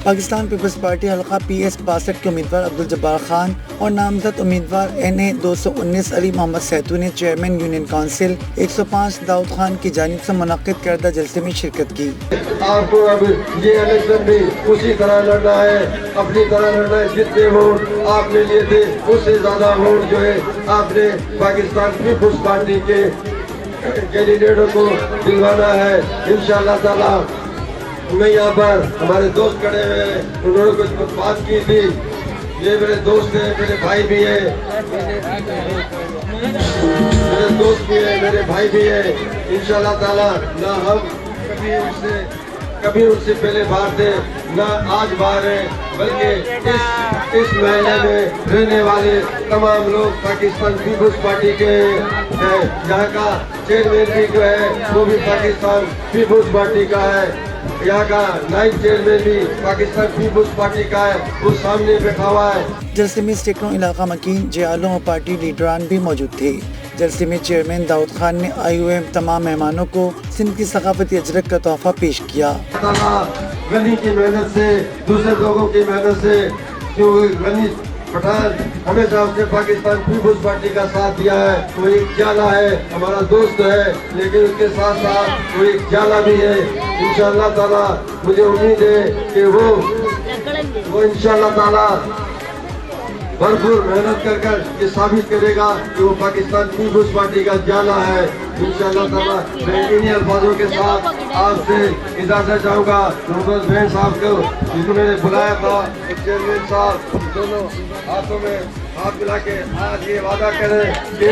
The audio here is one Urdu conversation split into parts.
پاکستان پیپلز پارٹی حلقہ PS 62 کے امیدوار عبدالجبار خان اور نامزد امیدوار NA 219 علی محمد سیتو نے چیئرمین یونین کونسل 105 داؤد خان کی جانب سے منعقد کردہ جلسے میں شرکت کی۔ آپ کو اب یہ الیکشن بھی اسی طرح لڑنا ہے، اپنی طرح لڑنا ہے۔ جتنے ووٹ آپ نے لیے تھے اس سے زیادہ ووٹ جو ہے آپ نے پاکستان پیپلز پارٹی کے کینڈیڈیٹوں کو دلوانا ہے انشاءاللہ تعالیٰ۔ میں یہاں پر ہمارے دوست کھڑے ہوئے ہیں، انہوں نے کچھ بات کی تھی۔ یہ میرے دوست ہیں، میرے بھائی بھی ہیں، میرے دوست بھی ہیں، میرے بھائی بھی ہیں۔ انشاءاللہ تعالیٰ نہ ہم کبھی ان سے پہلے باہر تھے نہ آج باہر ہیں، بلکہ اس محلے میں رہنے والے تمام لوگ پاکستان پیپلز پارٹی کے ہیں۔ یہاں کا چیئرمین بھی جو ہے وہ بھی پاکستان پیپلز پارٹی کا ہے، یہاں کا نائب چیئرمین بھی پاکستان پیپلز پارٹی کا ہے، وہ سامنے بیٹھا ہوا ہے۔ جلسے میں سینکڑوں علاقہ مکین جیالوں اور پارٹی لیڈران بھی موجود تھے۔ جلسے میں چیئرمین داؤد خان نے آئے ہوئے تمام مہمانوں کو سندھ کی ثقافتی اجرک کا تحفہ پیش کیا۔ غنی کی محنت سے، دوسرے لوگوں کی محنت سے، جو غنی پٹھان ہمیشہ اس نے پاکستان پیپلز پارٹی کا ساتھ دیا ہے، وہ ایک جالا ہے، ہمارا دوست ہے، لیکن اس کے ساتھ ساتھ وہ ایک جالا بھی ہے۔ انشاءاللہ تعالیٰ مجھے امید ہے کہ وہ انشاءاللہ تعالیٰ بھرپور محنت کر یہ ثابت کرے گا کہ وہ پاکستان پیپلز پارٹی کا جالا ہے۔ انشاءاللہ تعالیٰ میں انہی الفاظوں کے ساتھ آپ سے اجازت چاہوں گا۔ محمد بہن صاحب کو جس کو میں نے بلایا تھا، چیئرمین صاحب دونوں ہاتھوں میں ہاتھ ملا کے آج یہ وعدہ کریں کہ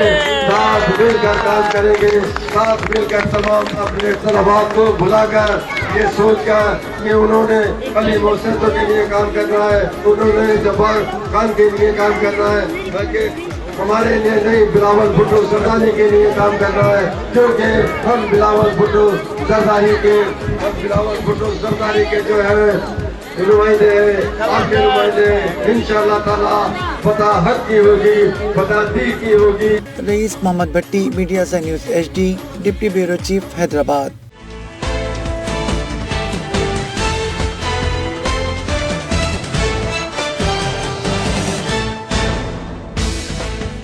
ساتھ مل کر کام کریں گے، ساتھ مل کر تمام اپنے طلبات کو بلا کر یہ سوچ کر کہ انہوں نے علی موسیتوں کے لیے کام کرنا ہے، انہوں نے جبار خان کے لیے کام کرنا ہے، بلکہ ہمارے لیے نہیں، بلاول بھٹو زرداری کے لیے کام کرنا ہے، کیونکہ ہم بلاول بھٹو زرداری کے جو ہے نمائندے ہیں، آپ کے نمائندے ہیں۔ انشاءاللہ تعالیٰ فتح حق کی ہوگی، فتح دین کی ہوگی۔ رئیس محمد بھٹی، میڈیا سے news HD، deputy bureau chief, Hyderabad.